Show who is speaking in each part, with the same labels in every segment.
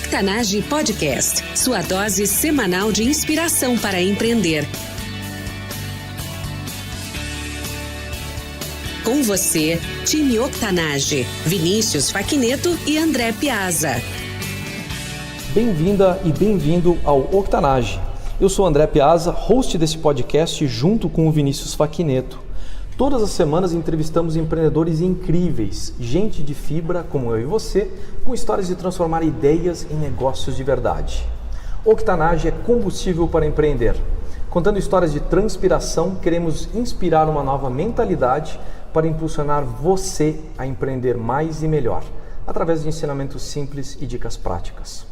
Speaker 1: Octanage Podcast, sua dose semanal de inspiração para empreender. Com você, time Octanage, Vinícius Facchineto e André Piazza.
Speaker 2: Bem-vinda e bem-vindo ao Octanage. Eu sou André Piazza, host desse podcast junto com o Vinícius Facchineto. Todas as semanas entrevistamos empreendedores incríveis, gente de fibra como eu e você, com histórias de transformar ideias em negócios de verdade. Octanage é combustível para empreender. Contando histórias de transpiração, queremos inspirar uma nova mentalidade para impulsionar você a empreender mais e melhor, através de ensinamentos simples e dicas práticas.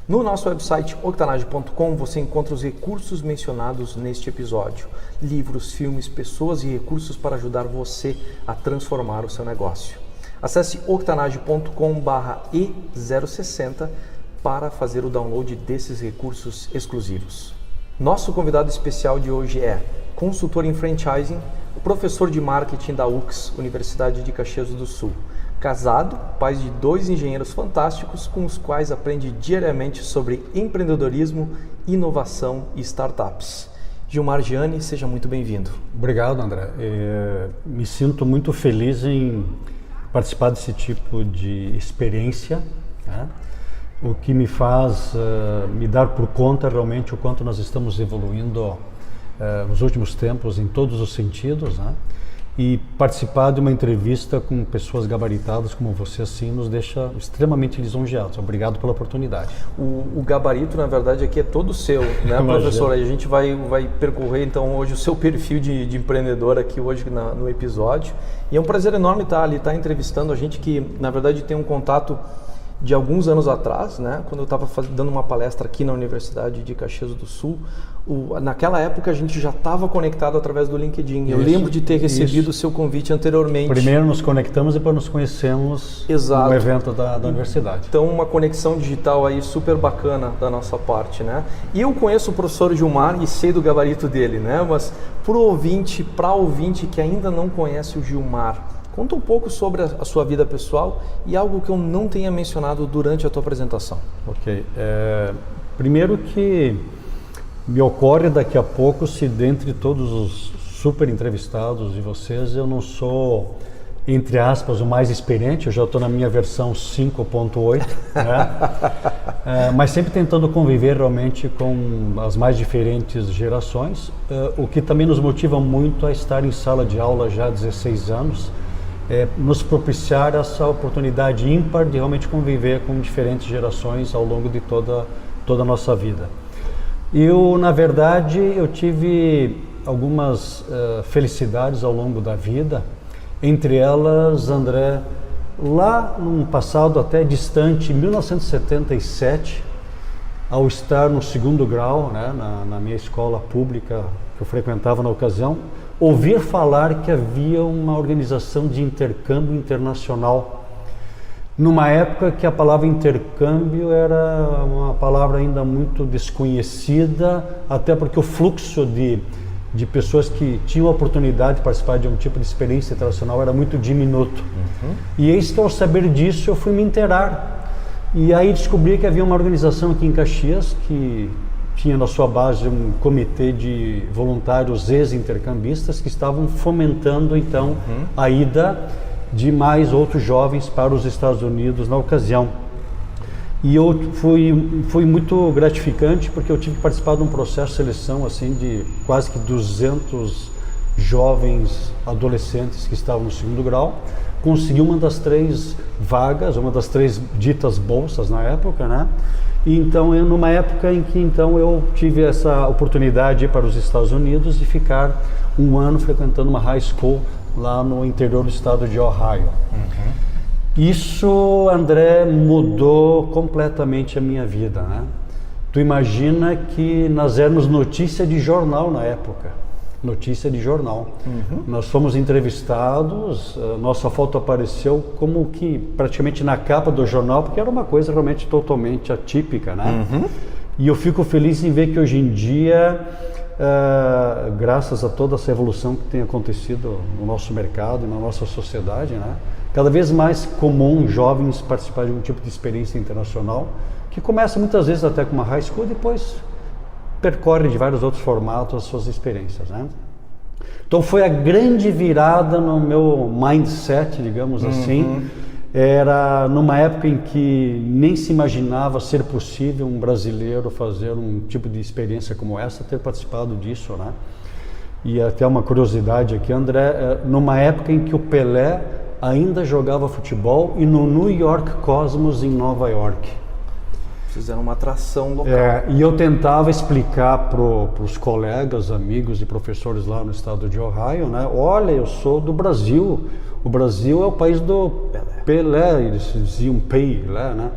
Speaker 2: No nosso website octanage.com você encontra os recursos mencionados neste episódio. Livros, filmes, pessoas e recursos para ajudar você a transformar o seu negócio. Acesse octanage.com/e060 para fazer o download desses recursos exclusivos. Nosso convidado especial de hoje é consultor em franchising, professor de marketing da UX, Universidade de Caxias do Sul. Casado, pai de 2 engenheiros fantásticos com os quais aprende diariamente sobre empreendedorismo, inovação e startups. Gilmar Gianni, seja muito bem-vindo.
Speaker 3: Obrigado, André. Me sinto muito feliz em participar desse tipo de experiência, né? O que me faz me dar por conta realmente o quanto nós estamos evoluindo nos últimos tempos em todos os sentidos, né? E participar de uma entrevista com pessoas gabaritadas como você, assim, nos deixa extremamente lisonjeados. Obrigado pela oportunidade.
Speaker 2: O gabarito, na verdade, aqui é todo seu, né, professor? A gente vai percorrer, então, hoje o seu perfil de empreendedor aqui hoje no episódio. E é um prazer enorme estar entrevistando a gente que, na verdade, tem um contato de alguns anos atrás, né, quando eu estava dando uma palestra aqui na Universidade de Caxias do Sul. Naquela época a gente já estava conectado através do LinkedIn. Eu lembro de ter recebido o seu convite anteriormente.
Speaker 3: Primeiro nos conectamos e depois nos conhecemos no evento da universidade.
Speaker 2: Então uma conexão digital aí super bacana da nossa parte, né? E eu conheço o professor Gilmar e sei do gabarito dele, né? Mas para ouvinte que ainda não conhece o Gilmar, conta um pouco sobre a sua vida pessoal e algo que eu não tenha mencionado durante a tua apresentação.
Speaker 3: Ok. Primeiro que me ocorre daqui a pouco se dentre todos os super entrevistados de vocês eu não sou, entre aspas, o mais experiente, eu já estou na minha versão 5.8, né? Mas sempre tentando conviver realmente com as mais diferentes gerações, o que também nos motiva muito a estar em sala de aula já há 16 anos, nos propiciar essa oportunidade ímpar de realmente conviver com diferentes gerações ao longo de toda a nossa vida. Na verdade, eu tive algumas felicidades ao longo da vida, entre elas, André, lá num passado até distante, em 1977, ao estar no 2º grau, né, na minha escola pública que eu frequentava na ocasião, ouvir falar que havia uma organização de intercâmbio internacional, numa época que a palavra intercâmbio era uma palavra ainda muito desconhecida, até porque o fluxo de pessoas que tinham a oportunidade de participar de um tipo de experiência internacional era muito diminuto. E eis que ao saber disso eu fui me inteirar. E aí descobri que havia uma organização aqui em Caxias que tinha na sua base um comitê de voluntários ex-intercambistas que estavam fomentando então a ida de mais outros jovens para os Estados Unidos na ocasião. E foi muito gratificante porque eu tive que participar de um processo de seleção assim de quase que 200 jovens adolescentes que estavam no 2º grau. Consegui uma das 3 vagas, uma das 3 ditas bolsas na época, né? E então, numa época em que então eu tive essa oportunidade de ir para os Estados Unidos e ficar um ano frequentando uma high school lá no interior do estado de Ohio. Isso, André, mudou completamente a minha vida, né? Tu imagina que nós éramos notícia de jornal na época. Notícia de jornal. Nós fomos entrevistados, nossa foto apareceu como que praticamente na capa do jornal, porque era uma coisa realmente totalmente atípica, né? E eu fico feliz em ver que hoje em dia, graças a toda essa evolução que tem acontecido no nosso mercado e na nossa sociedade, né? Cada vez mais comum jovens participarem de um tipo de experiência internacional, que que começa muitas vezes até com uma high school e depois percorre de vários outros formatos as suas experiências, né? Então foi a grande virada no meu mindset, digamos assim. Era numa época em que nem se imaginava ser possível um brasileiro fazer um tipo de experiência como essa, ter participado disso, né? E até uma curiosidade aqui, André, numa época em que o Pelé ainda jogava futebol e no New York Cosmos em Nova York.
Speaker 2: Fizeram uma atração local.
Speaker 3: E eu tentava explicar para os colegas, amigos e professores lá no estado de Ohio, né? Olha, eu sou do Brasil. O Brasil é o país do Pelé, eles diziam Pelé, né?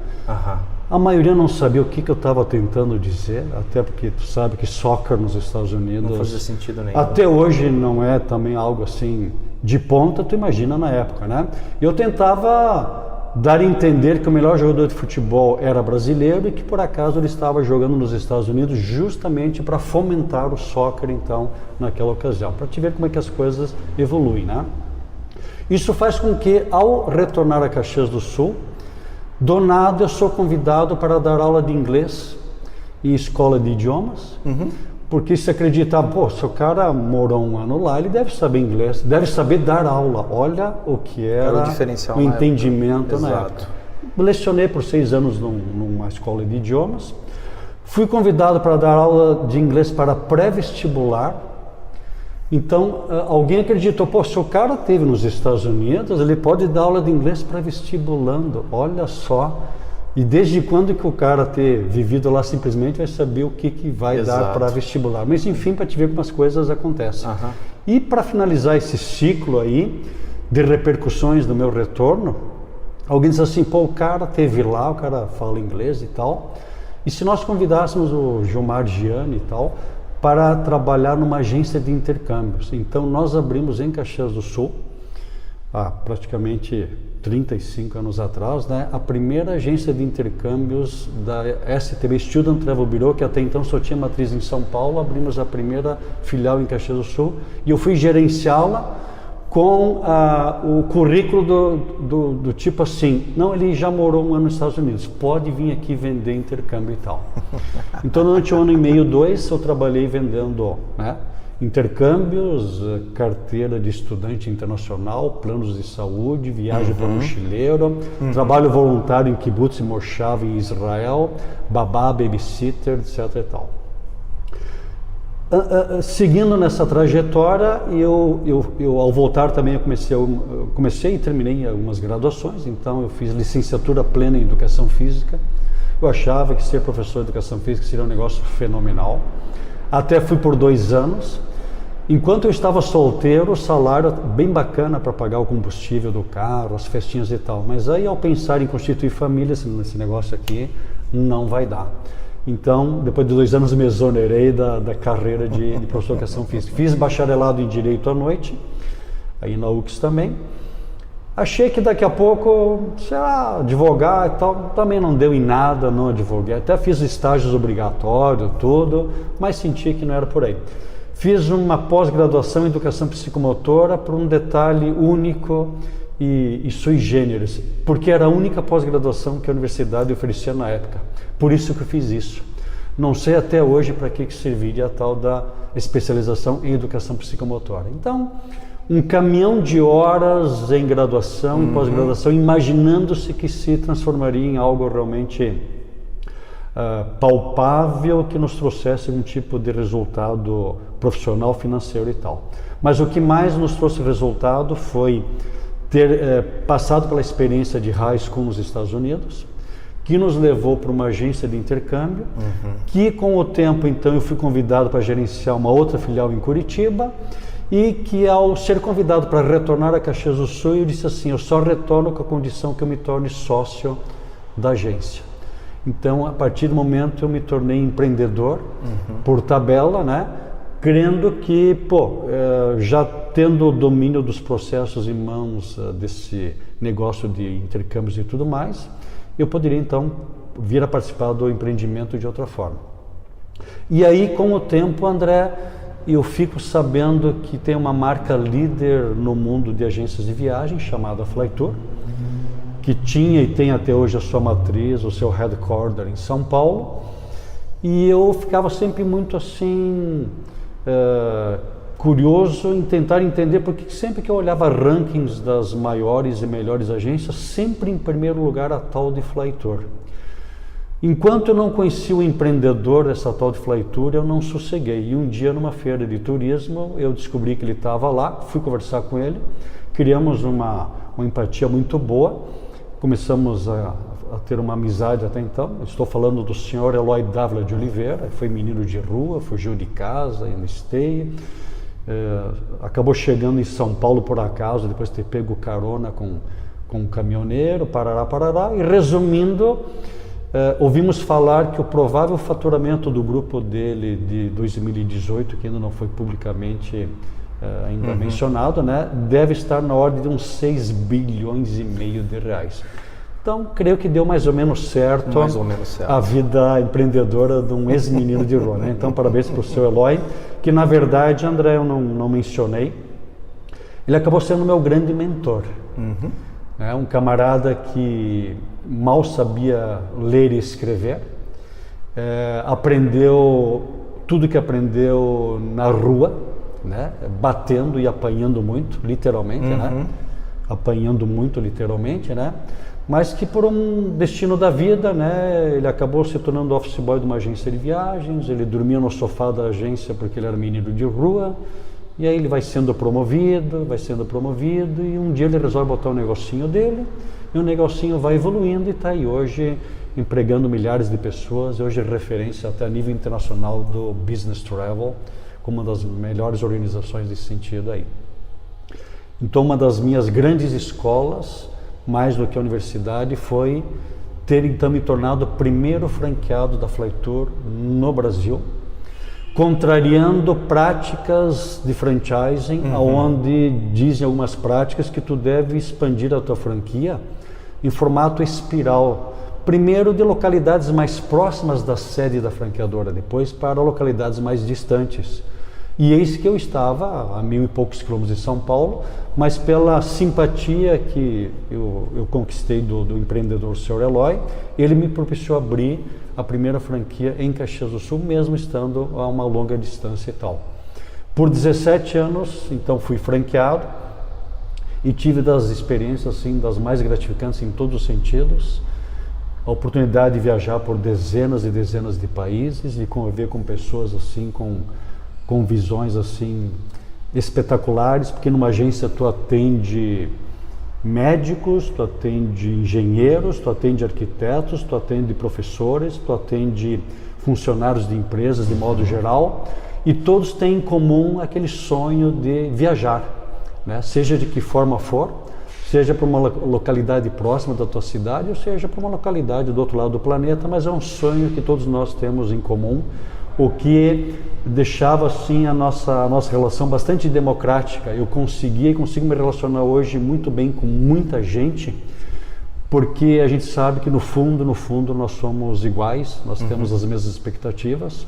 Speaker 3: A maioria não sabia o que eu estava tentando dizer, até porque tu sabe que soccer nos Estados Unidos...
Speaker 2: Não fazia sentido nenhum.
Speaker 3: Até hoje não é também algo assim de ponta, tu imagina na época, né? Eu tentava dar a entender que o melhor jogador de futebol era brasileiro e que por acaso ele estava jogando nos Estados Unidos justamente para fomentar o soccer, então, naquela ocasião. Para te ver como é que as coisas evoluem, né? Isso faz com que, ao retornar a Caxias do Sul, do nada eu sou convidado para dar aula de inglês em escola de idiomas, porque se acreditava, pô, se o cara morou um ano lá, ele deve saber inglês, deve saber dar aula. Olha o que era o entendimento na época. Lecionei por 6 anos numa escola de idiomas, fui convidado para dar aula de inglês para pré-vestibular. Então, alguém acreditou, pô, se o cara esteve nos Estados Unidos, ele pode dar aula de inglês para vestibulando, olha só. E desde quando que o cara ter vivido lá simplesmente vai saber o que vai dar para vestibular. Mas enfim, para te ver como as coisas acontecem. E para finalizar esse ciclo aí de repercussões do meu retorno, alguém diz assim, pô, o cara teve lá, o cara fala inglês e tal, e se nós convidássemos o Gilmar Gianni e tal, para trabalhar numa agência de intercâmbios. Então nós abrimos em Caxias do Sul, há praticamente 35 anos atrás, né, a primeira agência de intercâmbios da STB Student Travel Bureau, que até então só tinha matriz em São Paulo. Abrimos a primeira filial em Caxias do Sul e eu fui gerenciá-la com o currículo do tipo assim, não, ele já morou um ano nos Estados Unidos, pode vir aqui vender intercâmbio e tal. Então durante 1 ano e meio, 2, eu trabalhei vendendo, né, intercâmbios, carteira de estudante internacional, planos de saúde, viagem para mochileiro, trabalho voluntário em kibbutz e moshav em Israel, babá, babysitter, etc e tal. Seguindo nessa trajetória, eu ao voltar também eu comecei e terminei algumas graduações. Então eu fiz licenciatura plena em Educação Física. Eu achava que ser professor de Educação Física seria um negócio fenomenal. Até fui por 2 anos. Enquanto eu estava solteiro, o salário bem bacana para pagar o combustível do carro, as festinhas e tal. Mas aí ao pensar em constituir família, esse negócio aqui não vai dar. Então, depois de 2 anos, me exonerei da carreira de professor de Educação Física. Fiz bacharelado em Direito à noite, aí na UX também. Achei que daqui a pouco, sei lá, advogar e tal, também não deu em nada, não advoguei. Até fiz estágios obrigatórios, tudo, mas senti que não era por aí. Fiz uma pós-graduação em Educação Psicomotora por um detalhe único e sui generis, porque era a única pós-graduação que a universidade oferecia na época. Por isso que eu fiz isso. Não sei até hoje para que serviria a tal da especialização em Educação Psicomotora. Então, um caminhão de horas em graduação, em pós-graduação, imaginando-se que se transformaria em algo realmente palpável, que nos trouxesse um tipo de resultado profissional, financeiro e tal. Mas o que mais nos trouxe resultado foi ter passado pela experiência de high school nos Estados Unidos, que nos levou para uma agência de intercâmbio, que com o tempo então eu fui convidado para gerenciar uma outra filial em Curitiba, e que ao ser convidado para retornar a Caxias do Sul, eu disse assim, eu só retorno com a condição que eu me torne sócio da agência. Então, a partir do momento eu me tornei empreendedor, por tabela, né? Crendo que, já tendo o domínio dos processos em mãos desse negócio de intercâmbios e tudo mais, eu poderia então vir a participar do empreendimento de outra forma. E aí, com o tempo, André, eu fico sabendo que tem uma marca líder no mundo de agências de viagem chamada Flytour, que tinha e tem até hoje a sua matriz, o seu headquarter em São Paulo, e eu ficava sempre muito assim, curioso em tentar entender, porque sempre que eu olhava rankings das maiores e melhores agências, sempre em primeiro lugar a tal de Flytour. Enquanto eu não conheci o empreendedor dessa tal de Flytour, eu não sosseguei. E um dia, numa feira de turismo, eu descobri que ele estava lá, fui conversar com ele, criamos uma empatia muito boa, começamos a ter uma amizade até então. Estou falando do senhor Eloy Dávila de Oliveira, foi menino de rua, fugiu de casa, em Esteio, acabou chegando em São Paulo por acaso, depois de ter pego carona com um caminhoneiro, parará, e resumindo, ouvimos falar que o provável faturamento do grupo dele de 2018, que ainda não foi publicamente ainda mencionado, né, deve estar na ordem de uns 6 bilhões e meio de reais. Então, creio que deu mais ou menos certo, a vida empreendedora de um ex-menino de rua, né? Então, parabéns para o seu Eloy, que na verdade, André, eu não mencionei, ele acabou sendo meu grande mentor. É um camarada que mal sabia ler e escrever, aprendeu tudo que aprendeu na rua, né? Batendo e apanhando muito, literalmente, né? Apanhando muito, literalmente, né? Mas que por um destino da vida, né? Ele acabou se tornando office boy de uma agência de viagens, ele dormia no sofá da agência porque ele era menino de rua. E aí ele vai sendo promovido, e um dia ele resolve botar um negocinho dele, e o negocinho vai evoluindo e está aí hoje empregando milhares de pessoas, hoje é referência até a nível internacional do Business Travel, como uma das melhores organizações desse sentido aí. Então, uma das minhas grandes escolas, mais do que a universidade, foi ter então me tornado o primeiro franqueado da Flytour no Brasil, contrariando práticas de franchising, onde dizem algumas práticas que tu deve expandir a tua franquia em formato espiral. Primeiro de localidades mais próximas da sede da franqueadora, depois para localidades mais distantes. E eis que eu estava a 1.000 e poucos quilômetros de São Paulo, mas pela simpatia que eu conquistei do empreendedor Sr. Eloy, ele me propiciou abrir a primeira franquia em Caxias do Sul, mesmo estando a uma longa distância e tal. Por 17 anos, então, fui franqueado e tive das experiências assim, das mais gratificantes em todos os sentidos. A oportunidade de viajar por dezenas e dezenas de países e conviver com pessoas assim, com visões assim espetaculares, porque numa agência tu atende médicos, tu atende engenheiros, tu atende arquitetos, tu atende professores, tu atende funcionários de empresas de modo geral, e todos têm em comum aquele sonho de viajar, né? Seja de que forma for, seja para uma localidade próxima da tua cidade, ou seja para uma localidade do outro lado do planeta, mas é um sonho que todos nós temos em comum, o que deixava assim a nossa relação bastante democrática. Eu consigo me relacionar hoje muito bem com muita gente, porque a gente sabe que no fundo nós somos iguais, nós temos as mesmas expectativas.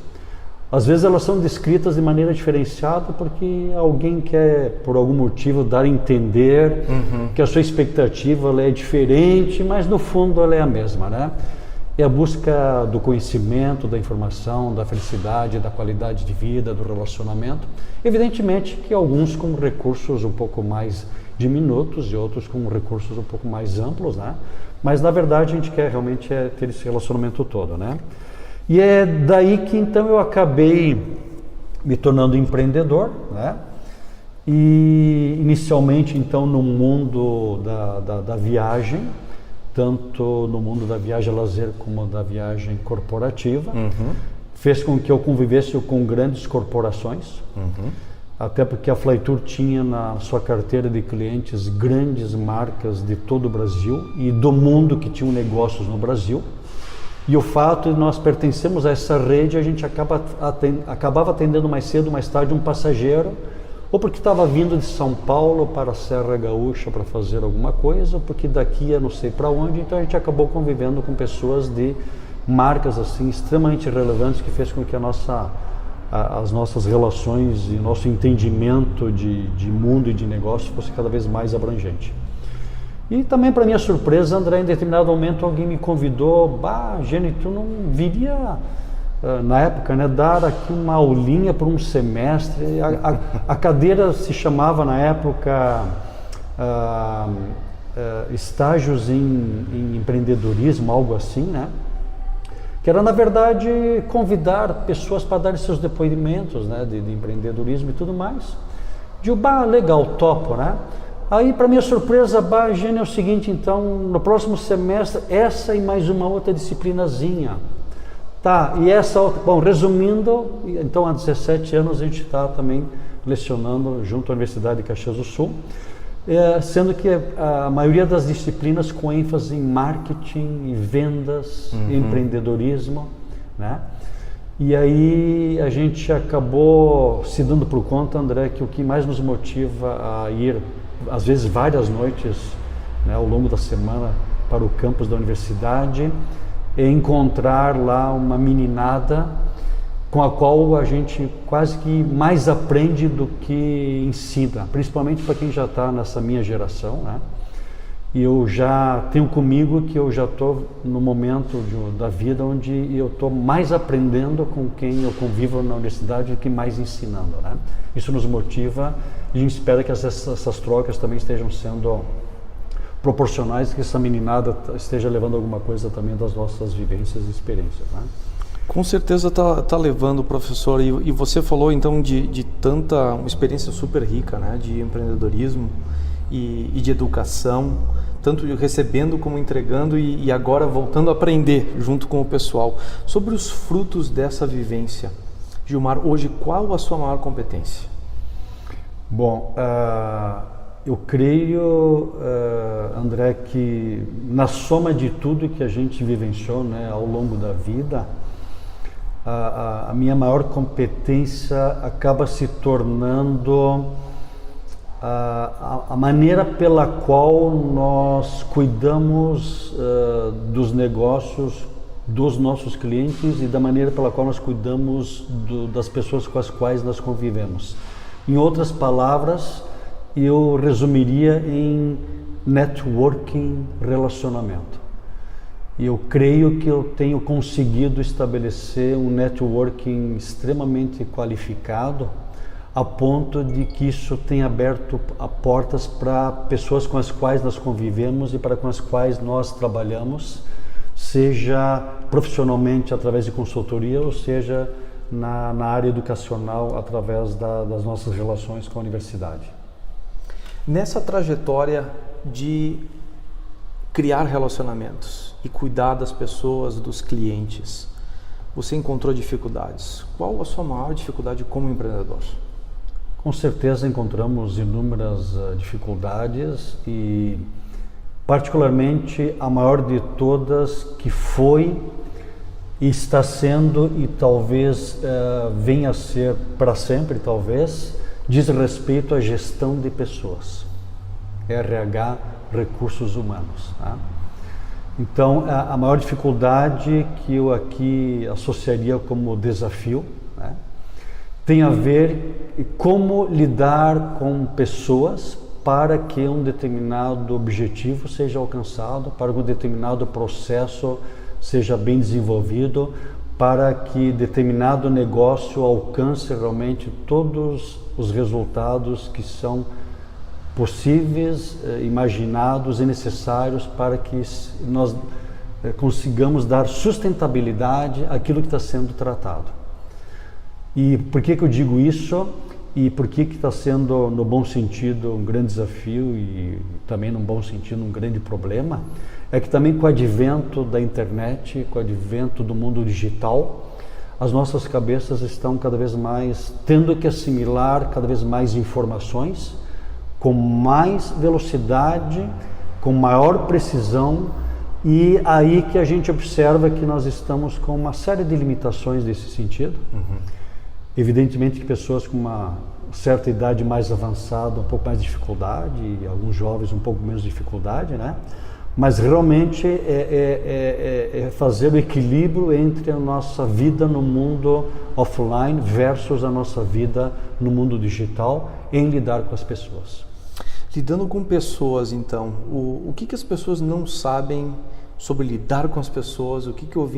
Speaker 3: Às vezes elas são descritas de maneira diferenciada porque alguém quer, por algum motivo, dar a entender que a sua expectativa ela é diferente, mas no fundo ela é a mesma, né? É a busca do conhecimento, da informação, da felicidade, da qualidade de vida, do relacionamento. Evidentemente que alguns com recursos um pouco mais diminutos e outros com recursos um pouco mais amplos, né? Mas na verdade a gente quer realmente ter esse relacionamento todo, né? E é daí que então eu acabei me tornando empreendedor, né? E inicialmente então no mundo da viagem, tanto no mundo da viagem a lazer como da viagem corporativa, fez com que eu convivesse com grandes corporações, até porque a Flytour tinha na sua carteira de clientes grandes marcas de todo o Brasil e do mundo que tinham negócios no Brasil, e o fato de nós pertencermos a essa rede, a gente acabava atendendo mais cedo ou mais tarde um passageiro, ou porque estava vindo de São Paulo para a Serra Gaúcha para fazer alguma coisa, ou porque daqui ia não sei para onde. Então a gente acabou convivendo com pessoas de marcas assim extremamente relevantes, que fez com que as nossas relações e nosso entendimento de mundo e de negócio fosse cada vez mais abrangente. E também, para minha surpresa, André, em determinado momento alguém me convidou, Gênio, tu não viria, na época, né, dar aqui uma aulinha por um semestre. A cadeira se chamava, na época, estágios em empreendedorismo, algo assim, né? Que era, na verdade, convidar pessoas para darem seus depoimentos, né, de empreendedorismo e tudo mais. Digo, legal, topo, né? Aí, para minha surpresa, Gênio, é o seguinte, então, no próximo semestre, essa e mais uma outra disciplinazinha. Tá, e essa outra, bom, resumindo, então há 17 anos a gente está também lecionando junto à Universidade de Caxias do Sul, sendo que a maioria das disciplinas com ênfase em marketing e vendas, empreendedorismo, né? E aí a gente acabou se dando por conta, André, que o que mais nos motiva a ir, às vezes várias noites, né, ao longo da semana para o campus da universidade, é encontrar lá uma meninada com a qual a gente quase que mais aprende do que ensina, principalmente para quem já está nessa minha geração, né? E eu já tenho comigo que eu já estou no momento da vida onde eu estou mais aprendendo com quem eu convivo na universidade do que mais ensinando, né? Isso nos motiva e a gente espera que essas trocas também estejam sendo proporcionais, que essa meninada esteja levando alguma coisa também das nossas vivências e experiências, né?
Speaker 2: Com certeza tá levando, professor, e você falou então de tanta, uma experiência super rica, né, de empreendedorismo e de educação, tanto recebendo como entregando e agora voltando a aprender junto com o pessoal. Sobre os frutos dessa vivência, Gilmar, hoje qual a sua maior competência?
Speaker 3: Bom, eu creio, André, que na soma de tudo que a gente vivenciou, né, ao longo da vida, a minha maior competência acaba se tornando a maneira pela qual nós cuidamos dos negócios dos nossos clientes e da maneira pela qual nós cuidamos das pessoas com as quais nós convivemos. Em outras palavras, eu resumiria em networking, relacionamento. E eu creio que eu tenho conseguido estabelecer um networking extremamente qualificado, a ponto de que isso tem aberto portas para pessoas com as quais nós convivemos e para com as quais nós trabalhamos, seja profissionalmente através de consultoria, ou seja na área educacional através das nossas relações com a universidade.
Speaker 2: Nessa trajetória de criar relacionamentos e cuidar das pessoas, dos clientes, você encontrou dificuldades. Qual a sua maior dificuldade como empreendedor?
Speaker 3: Com certeza encontramos inúmeras dificuldades e particularmente a maior de todas, que foi e está sendo e talvez venha a ser para sempre, talvez, diz respeito à gestão de pessoas, RH, recursos humanos, tá? Então, a maior dificuldade que eu aqui associaria como desafio, né, tem a ver como lidar com pessoas para que um determinado objetivo seja alcançado, para que um determinado processo seja bem desenvolvido, para que determinado negócio alcance realmente todos os resultados que são possíveis, imaginados e necessários para que nós consigamos dar sustentabilidade àquilo que está sendo tratado. E por que eu digo isso? E por que está sendo, no bom sentido, um grande desafio e também, no bom sentido, um grande problema? É que também com o advento da internet, com o advento do mundo digital, as nossas cabeças estão cada vez mais tendo que assimilar cada vez mais informações, com mais velocidade, com maior precisão, e aí que a gente observa que nós estamos com uma série de limitações nesse sentido. Evidentemente que pessoas com uma certa idade mais avançada, um pouco mais de dificuldade, e alguns jovens um pouco menos de dificuldade, né? Mas realmente é fazer o equilíbrio entre a nossa vida no mundo offline versus a nossa vida no mundo digital, em lidar com as pessoas.
Speaker 2: Lidando com pessoas, então, o que as pessoas não sabem sobre lidar com as pessoas? O que o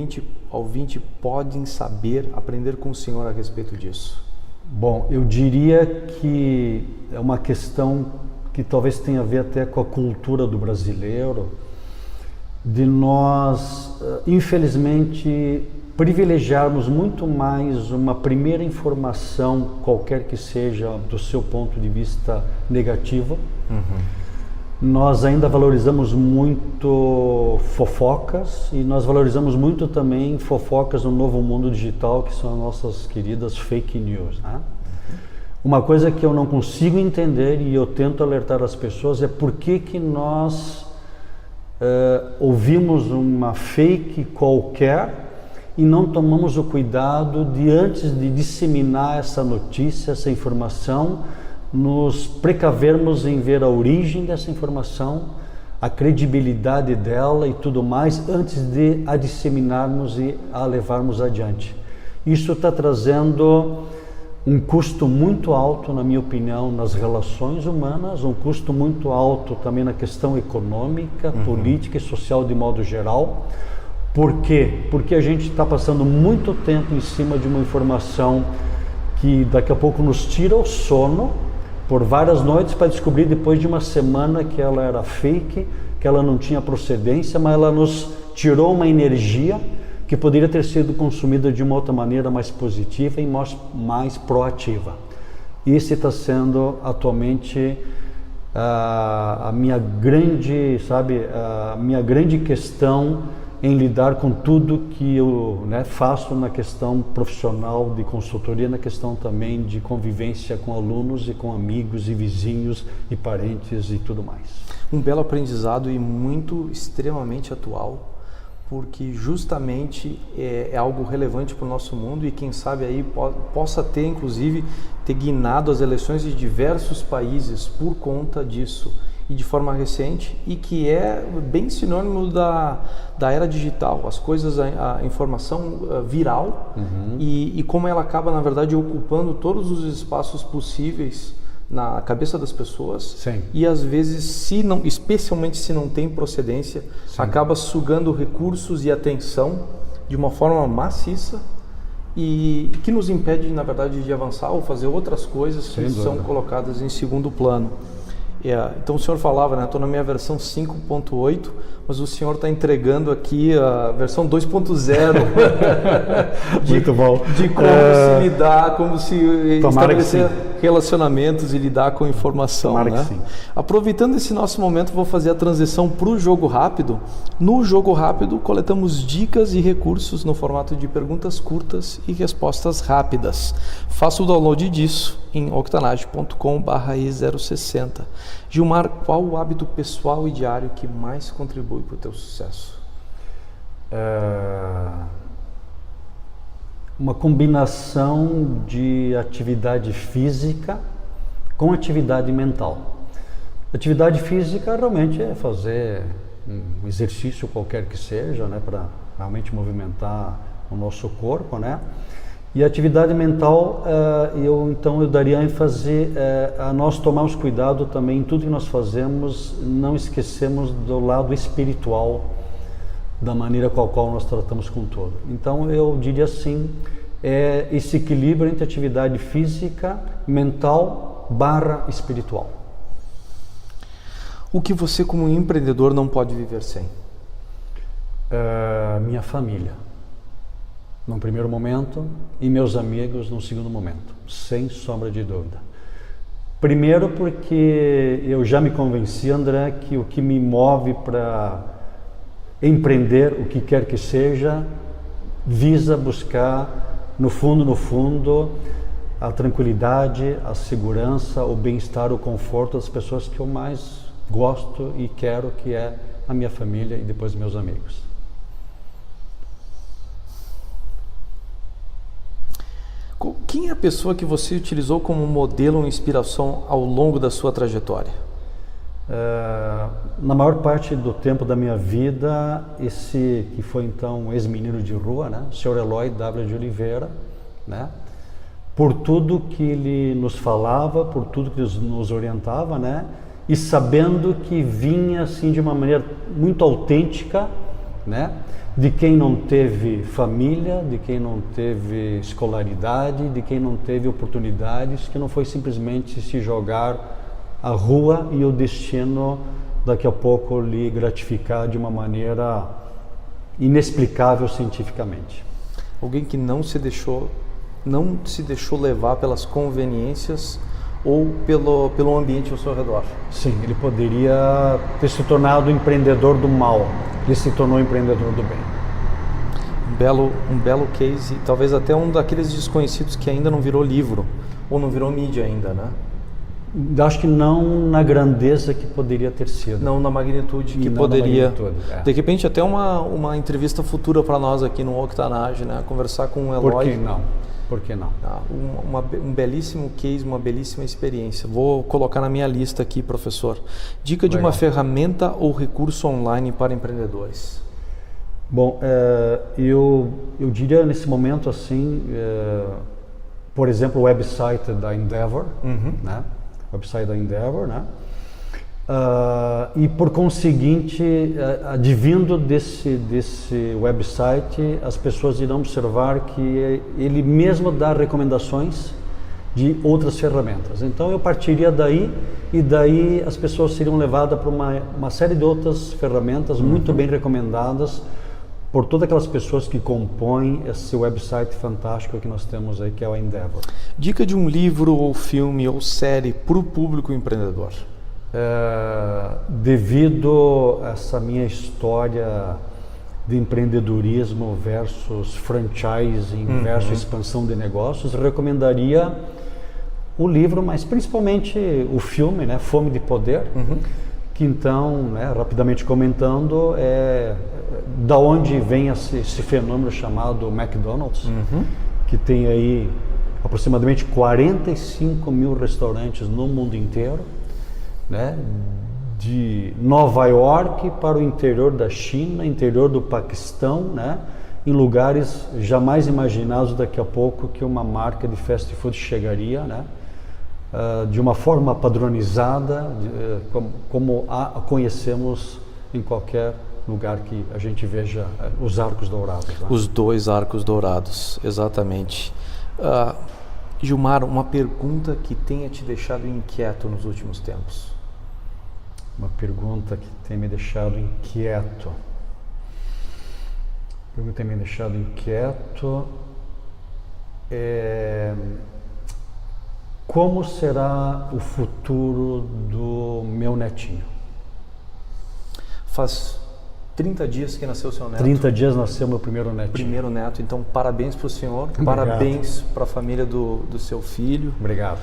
Speaker 2: ouvinte podem saber, aprender com o senhor a respeito disso?
Speaker 3: Bom, eu diria que é uma questão que talvez tenha a ver até com a cultura do brasileiro, de nós, infelizmente, privilegiarmos muito mais uma primeira informação, qualquer que seja, do seu ponto de vista negativo. Nós ainda valorizamos muito fofocas e nós valorizamos muito também fofocas no novo mundo digital, que são as nossas queridas fake news, né? Uma coisa que eu não consigo entender e eu tento alertar as pessoas é por que nós ouvimos uma fake qualquer e não tomamos o cuidado de, antes de disseminar essa notícia, essa informação, nos precavermos em ver a origem dessa informação, a credibilidade dela e tudo mais, antes de a disseminarmos e a levarmos adiante. Isso está trazendo um custo muito alto, na minha opinião, nas relações humanas, um custo muito alto também na questão econômica, política e social de modo geral. Por quê? Porque a gente está passando muito tempo em cima de uma informação que daqui a pouco nos tira o sono por várias noites, para descobrir depois de uma semana que ela era fake, que ela não tinha procedência, mas ela nos tirou uma energia que poderia ter sido consumida de uma outra maneira mais positiva e mais proativa. Esse está sendo atualmente a minha grande, a minha grande questão em lidar com tudo que eu faço na questão profissional de consultoria, na questão também de convivência com alunos e com amigos e vizinhos e parentes e tudo mais.
Speaker 2: Um belo aprendizado e muito extremamente atual, porque justamente é algo relevante para o nosso mundo e quem sabe aí possa ter, inclusive, guinado as eleições de diversos países por conta disso e de forma recente, e que é bem sinônimo da era digital, as coisas, a informação viral e como ela acaba, na verdade, ocupando todos os espaços possíveis na cabeça das pessoas. Sim. E às vezes, especialmente se não tem procedência, sim, acaba sugando recursos e atenção de uma forma maciça e que nos impede, na verdade, de avançar ou fazer outras coisas que são colocadas em segundo plano. Então o senhor falava, estou na minha versão 5.8, mas o senhor está entregando aqui a versão 2.0
Speaker 3: Muito bom.
Speaker 2: De como se lidar, como se estabelecer relacionamentos e lidar com informação.
Speaker 3: Tomara que sim.
Speaker 2: Aproveitando esse nosso momento, vou fazer a transição para o Jogo Rápido. No Jogo Rápido, coletamos dicas e recursos no formato de perguntas curtas e respostas rápidas. Faça o download disso em octanage.com/e060. Gilmar, qual o hábito pessoal e diário que mais contribui para o teu sucesso?
Speaker 3: Uma combinação de atividade física com atividade mental. Atividade física realmente é fazer um exercício qualquer que seja, para realmente movimentar o nosso corpo, E a atividade mental, eu daria ênfase a nós tomarmos cuidado também em tudo que nós fazemos, não esquecemos do lado espiritual da maneira com a qual nós tratamos com todo. Então eu diria assim, esse equilíbrio entre atividade física, mental / espiritual.
Speaker 2: O que você como empreendedor não pode viver sem?
Speaker 3: Minha família, num primeiro momento, e meus amigos num segundo momento, sem sombra de dúvida. Primeiro porque eu já me convenci, André, que o que me move para empreender, o que quer que seja, visa buscar, no fundo, a tranquilidade, a segurança, o bem-estar, o conforto das pessoas que eu mais gosto e quero, que é a minha família e depois meus amigos.
Speaker 2: Quem é a pessoa que você utilizou como modelo ou inspiração ao longo da sua trajetória?
Speaker 3: Na maior parte do tempo da minha vida, esse que foi então ex-menino de rua, o Sr. Eloy W. de Oliveira, por tudo que ele nos falava, por tudo que nos orientava, e sabendo que vinha assim de uma maneira muito autêntica, né? De quem não teve família, de quem não teve escolaridade, de quem não teve oportunidades, que não foi simplesmente se jogar à rua e o destino daqui a pouco lhe gratificar de uma maneira inexplicável cientificamente.
Speaker 2: Alguém que não se deixou levar pelas conveniências ou pelo ambiente ao seu redor.
Speaker 3: Sim, ele poderia ter se tornado empreendedor do mal, ele se tornou empreendedor do bem.
Speaker 2: Um belo case, talvez até um daqueles desconhecidos que ainda não virou livro, ou não virou mídia ainda, né?
Speaker 3: Acho que não na grandeza que poderia ter sido.
Speaker 2: Não na magnitude que poderia. De repente até uma entrevista futura para nós aqui no Octanage, né? Conversar com o Eloy.
Speaker 3: Por que não? Por que não?
Speaker 2: Um belíssimo case, uma belíssima experiência. Vou colocar na minha lista aqui, professor. Dica de uma ferramenta ou recurso online para empreendedores.
Speaker 3: Bom, eu diria nesse momento assim, por exemplo, o website da Endeavor, né? O website da Endeavor, né? E por conseguinte, advindo desse website, as pessoas irão observar que ele mesmo dá recomendações de outras ferramentas. Então eu partiria daí, e daí as pessoas seriam levadas para uma série de outras ferramentas muito bem recomendadas por todas aquelas pessoas que compõem esse website fantástico que nós temos aí, que é o Endeavor.
Speaker 2: Dica de um livro ou filme ou série para o público empreendedor.
Speaker 3: Devido a essa minha história de empreendedorismo versus franchising versus expansão de negócios, eu recomendaria o livro, mas principalmente o filme, né, Fome de Poder, que então, né, rapidamente comentando, da onde vem esse fenômeno chamado McDonald's, que tem aí aproximadamente 45 mil restaurantes no mundo inteiro, né, de Nova York para o interior da China, interior do Paquistão, né, em lugares jamais imaginados daqui a pouco que uma marca de fast food chegaria, né, de uma forma padronizada, como a conhecemos em qualquer lugar que a gente veja os arcos dourados. Né?
Speaker 2: Os 2 arcos dourados, exatamente. Gilmar, uma pergunta que tenha te deixado inquieto nos últimos tempos.
Speaker 3: Uma pergunta que tem me deixado inquieto. Como será o futuro do meu netinho?
Speaker 2: Faz 30 dias que nasceu seu neto.
Speaker 3: 30 dias nasceu meu primeiro netinho.
Speaker 2: Primeiro neto, então parabéns para o senhor,
Speaker 3: Obrigado.
Speaker 2: Parabéns para a família do seu filho.
Speaker 3: Obrigado.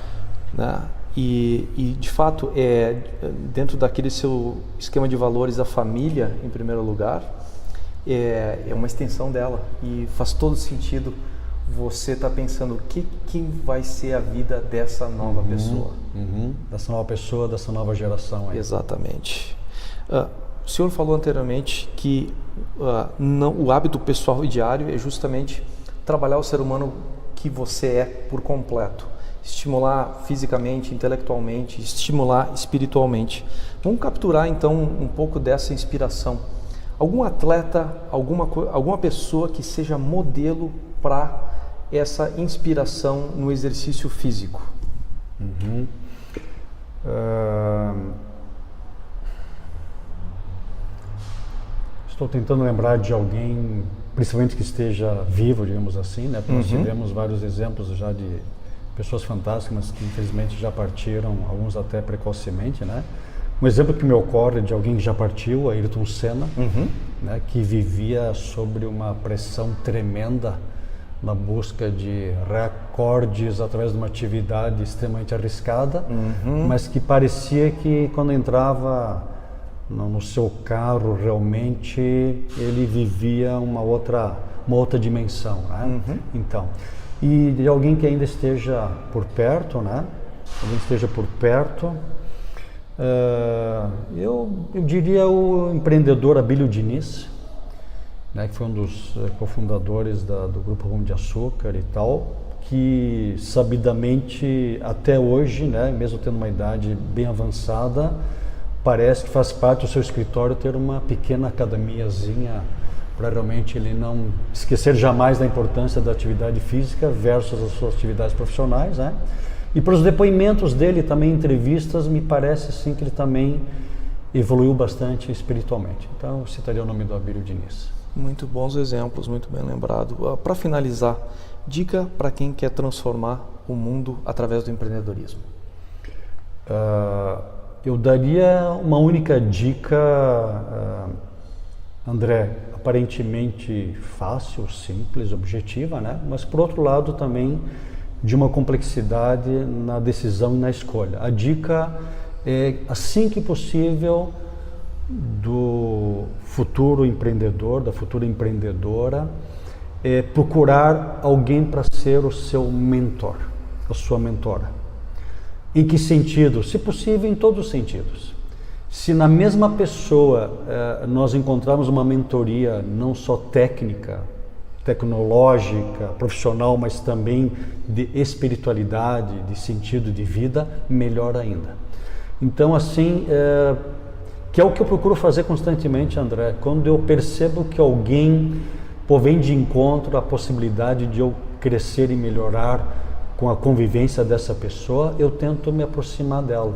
Speaker 2: Né? E de fato, dentro daquele seu esquema de valores, a família, em primeiro lugar, é uma extensão dela. E faz todo sentido você estar pensando o que vai ser a vida dessa nova pessoa.
Speaker 3: Dessa nova pessoa, dessa nova geração. Aí.
Speaker 2: Exatamente. O senhor falou anteriormente que o hábito pessoal e diário é justamente trabalhar o ser humano que você é por completo. Estimular fisicamente, intelectualmente, estimular espiritualmente. Vamos capturar então um pouco dessa inspiração. Algum atleta, alguma pessoa que seja modelo para essa inspiração no exercício físico?
Speaker 3: Estou tentando lembrar de alguém, principalmente que esteja vivo, digamos assim, né? Porque nós tivemos vários exemplos já de pessoas fantásticas, mas que infelizmente já partiram, alguns até precocemente, né? Um exemplo que me ocorre de alguém que já partiu, Ayrton Senna, né? Que vivia sobre uma pressão tremenda na busca de recordes através de uma atividade extremamente arriscada, mas que parecia que quando entrava no seu carro, realmente ele vivia uma outra dimensão, né? Então, e de alguém que ainda esteja por perto, né? Eu diria o empreendedor Abílio Diniz, né? Que foi um dos cofundadores do Grupo Pão de Açúcar e tal, que sabidamente até hoje, né, mesmo tendo uma idade bem avançada, parece que faz parte do seu escritório ter uma pequena academiazinha para realmente ele não esquecer jamais da importância da atividade física versus as suas atividades profissionais, né? E para os depoimentos dele também, entrevistas, me parece sim que ele também evoluiu bastante espiritualmente. Então eu citaria o nome do Abílio Diniz.
Speaker 2: Muito bons exemplos, muito bem lembrado. Para finalizar, dica para quem quer transformar o mundo através do empreendedorismo.
Speaker 3: Eu daria uma única dica, André, aparentemente fácil, simples, objetiva, né? Mas por outro lado também de uma complexidade na decisão e na escolha. A dica é, assim que possível, do futuro empreendedor, da futura empreendedora, procurar alguém para ser o seu mentor, a sua mentora. Em que sentido? Se possível, em todos os sentidos. Se na mesma pessoa nós encontrarmos uma mentoria não só técnica, tecnológica, profissional, mas também de espiritualidade, de sentido de vida, melhor ainda. Então, assim, que é o que eu procuro fazer constantemente, André. Quando eu percebo que alguém vem de encontro à possibilidade de eu crescer e melhorar com a convivência dessa pessoa, eu tento me aproximar dela.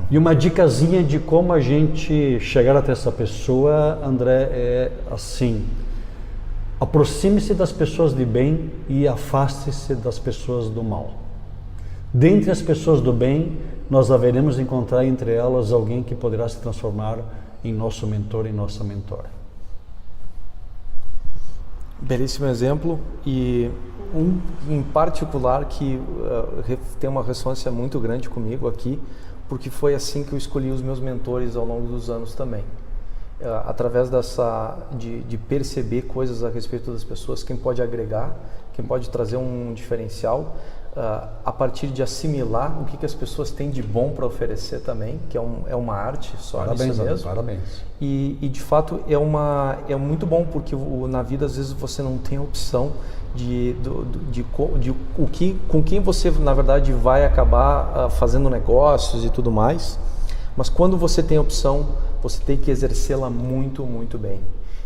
Speaker 3: E uma dicasinha de como a gente chegar até essa pessoa, André, é assim: aproxime-se das pessoas de bem e afaste-se das pessoas do mal. Dentre as pessoas do bem, nós haveremos de encontrar entre elas alguém que poderá se transformar em nosso mentor e nossa mentora.
Speaker 2: Belíssimo exemplo, e um em particular que tem uma ressonância muito grande comigo aqui, porque foi assim que eu escolhi os meus mentores ao longo dos anos também. Através de perceber coisas a respeito das pessoas, quem pode agregar, quem pode trazer um diferencial, a partir de assimilar o que as pessoas têm de bom para oferecer também, que é uma arte só.
Speaker 3: Parabéns,
Speaker 2: mesmo.
Speaker 3: Parabéns.
Speaker 2: E de fato é muito bom, porque na vida às vezes você não tem opção com quem você na verdade vai acabar fazendo negócios e tudo mais, mas quando você tem a opção, você tem que exercê-la muito, muito bem.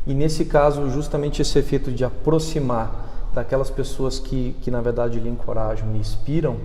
Speaker 2: E nesse caso, justamente esse efeito de aproximar daquelas pessoas que na verdade lhe encorajam, lhe inspiram,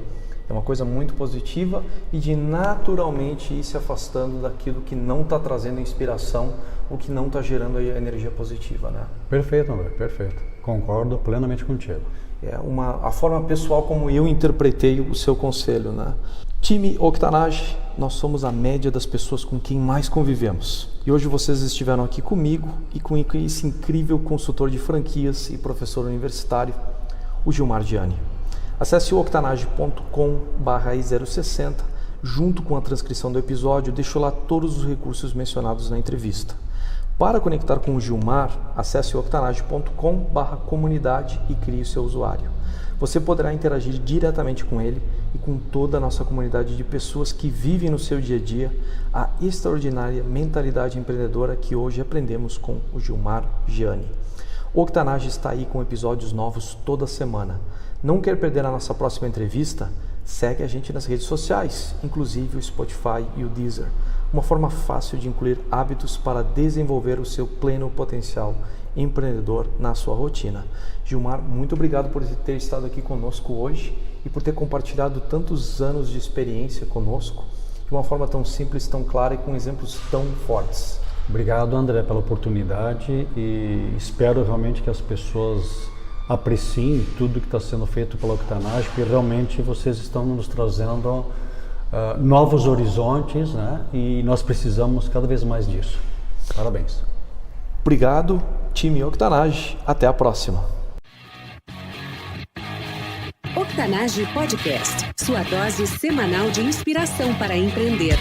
Speaker 2: é uma coisa muito positiva, e de naturalmente ir se afastando daquilo que não está trazendo inspiração, o que não está gerando a energia positiva, né?
Speaker 3: Perfeito, André, perfeito. Concordo plenamente contigo.
Speaker 2: É a forma pessoal como eu interpretei o seu conselho, né? Time Octanage, nós somos a média das pessoas com quem mais convivemos. E hoje vocês estiveram aqui comigo e com esse incrível consultor de franquias e professor universitário, o Gilmar Gianni. Acesse o octanage.com/i060, junto com a transcrição do episódio, deixo lá todos os recursos mencionados na entrevista. Para conectar com o Gilmar, acesse octanage.com/comunidade e crie o seu usuário. Você poderá interagir diretamente com ele e com toda a nossa comunidade de pessoas que vivem no seu dia a dia a extraordinária mentalidade empreendedora que hoje aprendemos com o Gilmar Gianni. O Octanage está aí com episódios novos toda semana. Não quer perder a nossa próxima entrevista? Segue a gente nas redes sociais, inclusive o Spotify e o Deezer. Uma forma fácil de incluir hábitos para desenvolver o seu pleno potencial empreendedor na sua rotina. Gilmar, muito obrigado por ter estado aqui conosco hoje e por ter compartilhado tantos anos de experiência conosco de uma forma tão simples, tão clara e com exemplos tão fortes.
Speaker 3: Obrigado, André, pela oportunidade, e espero realmente que as pessoas apreciem tudo que está sendo feito pela Octanage, porque realmente vocês estão nos trazendo novos horizontes, né? E nós precisamos cada vez mais disso. Parabéns.
Speaker 2: Obrigado, time Octanage. Até a próxima.
Speaker 1: Octanage Podcast, sua dose semanal de inspiração para empreender.